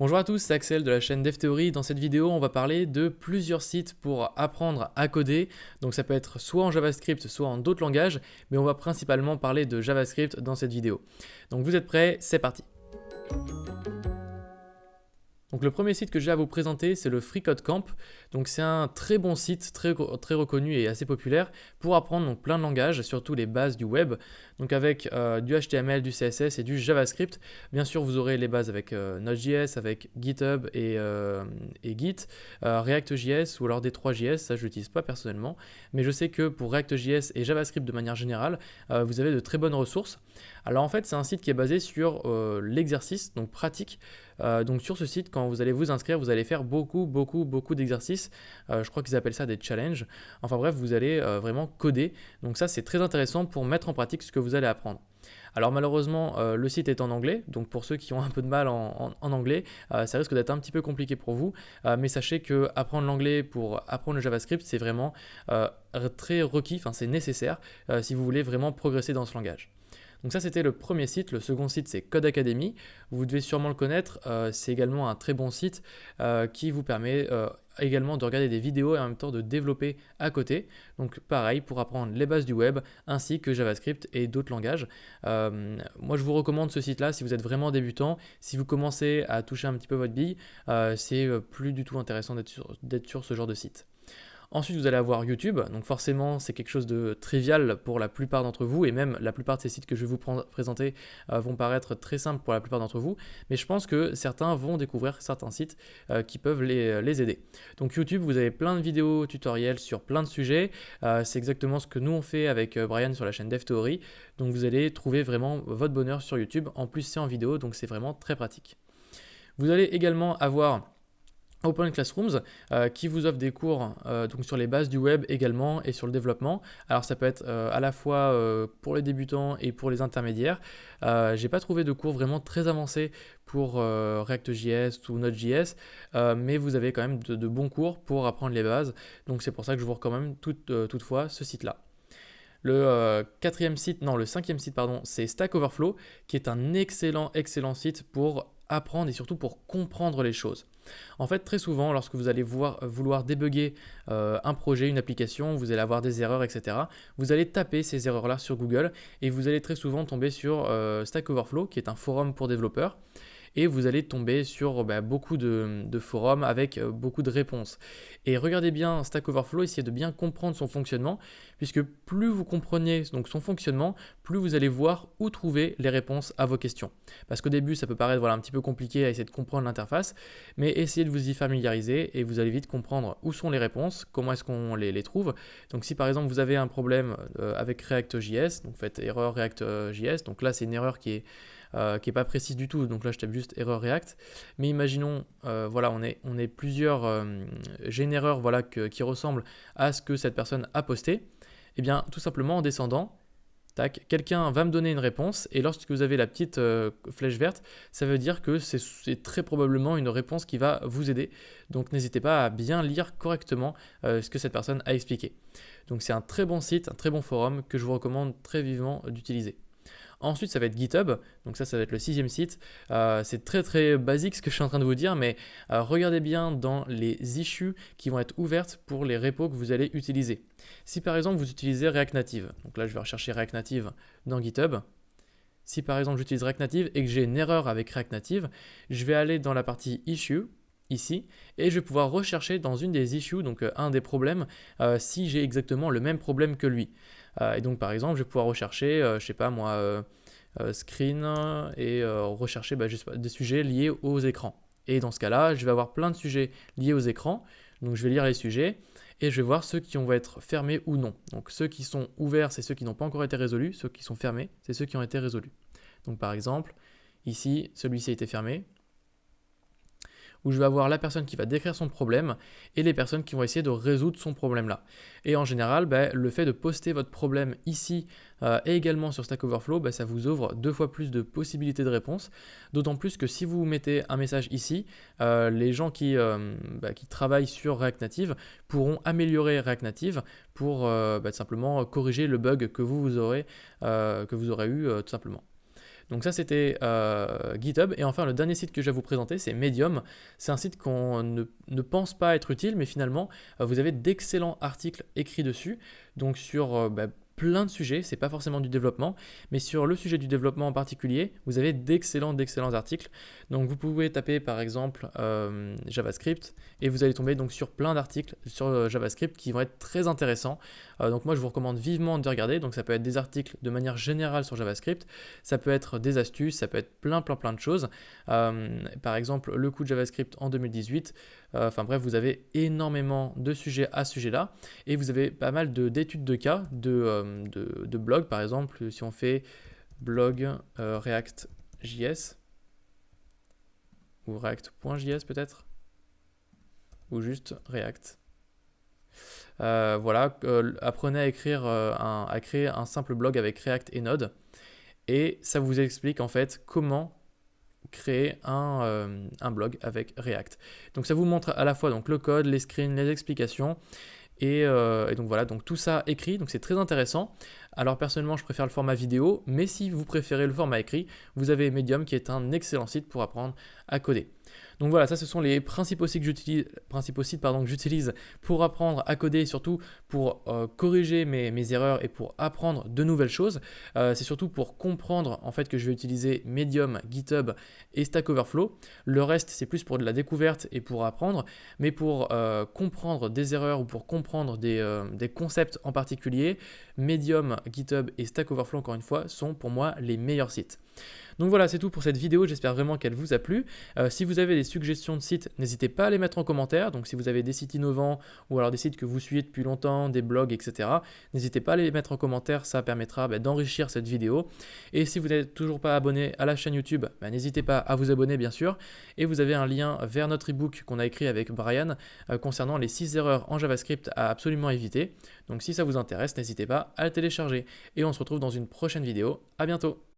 Bonjour à tous, c'est Axel de la chaîne DevTheory. Dans cette vidéo, on va parler de plusieurs sites pour apprendre à coder. Donc ça peut être soit en JavaScript, soit en d'autres langages, mais on va principalement parler de JavaScript dans cette vidéo. Donc vous êtes prêts? C'est parti. Donc le premier site que j'ai à vous présenter, c'est le FreeCodeCamp. Donc c'est un très bon site, très reconnu et assez populaire pour apprendre donc plein de langages, surtout les bases du web. Donc avec du HTML, du CSS et du JavaScript. Bien sûr, vous aurez les bases avec Node.js, avec GitHub et Git, React.js ou alors D3.js, ça je l'utilise pas personnellement. Mais je sais que pour React.js et JavaScript de manière générale, vous avez de très bonnes ressources. Alors en fait, c'est un site qui est basé sur l'exercice, donc pratique. Donc sur ce site, quand vous allez vous inscrire, vous allez faire beaucoup d'exercices. Je crois qu'ils appellent ça des challenges. Enfin bref, vous allez vraiment coder. Donc ça, c'est très intéressant pour mettre en pratique ce que vous allez apprendre. Alors malheureusement, le site est en anglais, donc pour ceux qui ont un peu de mal en anglais, ça risque d'être un petit peu compliqué pour vous, mais sachez que apprendre l'anglais pour apprendre le JavaScript, c'est vraiment très requis, enfin c'est nécessaire si vous voulez vraiment progresser dans ce langage. Donc ça c'était le premier site, le second site c'est Code Academy, vous devez sûrement le connaître, c'est également un très bon site qui vous permet également de regarder des vidéos et en même temps de développer à côté. Donc pareil pour apprendre les bases du web ainsi que JavaScript et d'autres langages. Moi je vous recommande ce site là si vous êtes vraiment débutant, si vous commencez à toucher un petit peu votre bille, c'est plus du tout intéressant d'être sur ce genre de site. Ensuite, vous allez avoir YouTube, donc forcément c'est quelque chose de trivial pour la plupart d'entre vous, et même la plupart de ces sites que je vais vous présenter vont paraître très simples pour la plupart d'entre vous, mais je pense que certains vont découvrir certains sites qui peuvent les aider. Donc YouTube, vous avez plein de vidéos tutoriels sur plein de sujets, c'est exactement ce que nous on fait avec Brian sur la chaîne DevTheory, donc vous allez trouver vraiment votre bonheur sur YouTube, en plus c'est en vidéo, donc c'est vraiment très pratique. Vous allez également avoir Open Classrooms qui vous offre des cours donc sur les bases du web également et sur le développement. Alors ça peut être à la fois pour les débutants et pour les intermédiaires. J'ai pas trouvé de cours vraiment très avancés pour React.js ou Node.js, mais vous avez quand même de bons cours pour apprendre les bases. Donc c'est pour ça que je vous recommande toutefois ce site-là. Le cinquième site, pardon, c'est Stack Overflow, qui est un excellent site pour apprendre et surtout pour comprendre les choses. En fait, très souvent, lorsque vous allez vouloir débugger un projet, une application, vous allez avoir des erreurs, etc. Vous allez taper ces erreurs-là sur Google et vous allez très souvent tomber sur Stack Overflow, qui est un forum pour développeurs. Et vous allez tomber sur beaucoup de forums avec beaucoup de réponses. Et regardez bien Stack Overflow, essayez de bien comprendre son fonctionnement, puisque plus vous comprenez donc son fonctionnement, plus vous allez voir où trouver les réponses à vos questions. Parce qu'au début, ça peut paraître un petit peu compliqué à essayer de comprendre l'interface, mais essayez de vous y familiariser et vous allez vite comprendre où sont les réponses, comment est-ce qu'on les trouve. Donc si par exemple vous avez un problème avec React.js, donc faites erreur React.js, donc là c'est une erreur qui est pas précise du tout, donc là je tape juste erreur React, mais imaginons, on est plusieurs, j'ai une erreur qui ressemble à ce que cette personne a posté, et bien tout simplement en descendant, tac, quelqu'un va me donner une réponse, et lorsque vous avez la petite flèche verte, ça veut dire que c'est très probablement une réponse qui va vous aider, donc n'hésitez pas à bien lire correctement ce que cette personne a expliqué. Donc c'est un très bon site, un très bon forum que je vous recommande très vivement d'utiliser. Ensuite, ça va être GitHub, donc ça va être le sixième site. C'est très basique ce que je suis en train de vous dire, mais regardez bien dans les issues qui vont être ouvertes pour les repos que vous allez utiliser. Si par exemple vous utilisez React Native, donc là je vais rechercher React Native dans GitHub. Si par exemple j'utilise React Native et que j'ai une erreur avec React Native, je vais aller dans la partie issue, ici, et je vais pouvoir rechercher dans une des issues, donc un des problèmes, si j'ai exactement le même problème que lui. Et donc par exemple, je vais pouvoir rechercher, je sais pas moi, screen et rechercher des sujets liés aux écrans. Et dans ce cas-là, je vais avoir plein de sujets liés aux écrans, donc je vais lire les sujets et je vais voir ceux qui vont être fermés ou non. Donc ceux qui sont ouverts, c'est ceux qui n'ont pas encore été résolus, ceux qui sont fermés, c'est ceux qui ont été résolus. Donc par exemple, ici, celui-ci a été fermé, où je vais avoir la personne qui va décrire son problème et les personnes qui vont essayer de résoudre son problème là. Et en général, le fait de poster votre problème ici et également sur Stack Overflow, ça vous ouvre 2 fois plus de possibilités de réponse. D'autant plus que si vous mettez un message ici, les gens qui travaillent sur React Native pourront améliorer React Native pour simplement corriger le bug que vous aurez eu tout simplement. Donc ça c'était GitHub. Et enfin le dernier site que je vais vous présenter, c'est Medium. C'est un site qu'on ne pense pas être utile, mais finalement vous avez d'excellents articles écrits dessus, donc sur plein de sujets. C'est pas forcément du développement, mais sur le sujet du développement en particulier, vous avez d'excellents articles. Donc vous pouvez taper par exemple JavaScript et vous allez tomber donc sur plein d'articles sur JavaScript qui vont être très intéressants. Donc moi je vous recommande vivement de regarder. Donc ça peut être des articles de manière générale sur JavaScript, ça peut être des astuces, ça peut être plein de choses. Par exemple le coût de JavaScript en 2018. Enfin bref, vous avez énormément de sujets à ce sujet-là et vous avez pas mal d'études de cas, de blogs. Par exemple, si on fait blog React.js ou React.js peut-être, ou juste React. Voilà, apprenez à créer un simple blog avec React et Node, et ça vous explique en fait comment créer un blog avec React. Donc ça vous montre à la fois donc, le code, les screens, les explications, et donc voilà, donc tout ça écrit, donc c'est très intéressant. Alors personnellement je préfère le format vidéo, mais si vous préférez le format écrit, vous avez Medium qui est un excellent site pour apprendre à coder. Donc voilà, ça ce sont les principaux sites que j'utilise pour apprendre à coder et surtout pour corriger mes erreurs et pour apprendre de nouvelles choses. C'est surtout pour comprendre en fait que je vais utiliser Medium, GitHub et Stack Overflow. Le reste c'est plus pour de la découverte et pour apprendre, mais pour comprendre des erreurs ou pour comprendre des concepts en particulier, Medium, GitHub et Stack Overflow encore une fois sont pour moi les meilleurs sites. Donc voilà, c'est tout pour cette vidéo, j'espère vraiment qu'elle vous a plu. Si vous avez des suggestions de sites, n'hésitez pas à les mettre en commentaire. Donc si vous avez des sites innovants ou alors des sites que vous suivez depuis longtemps, des blogs, etc., n'hésitez pas à les mettre en commentaire, ça permettra d'enrichir cette vidéo. Et si vous n'êtes toujours pas abonné à la chaîne YouTube, n'hésitez pas à vous abonner bien sûr. Et vous avez un lien vers notre ebook qu'on a écrit avec Brian concernant les 6 erreurs en JavaScript à absolument éviter. Donc si ça vous intéresse, n'hésitez pas à le télécharger. Et on se retrouve dans une prochaine vidéo. À bientôt.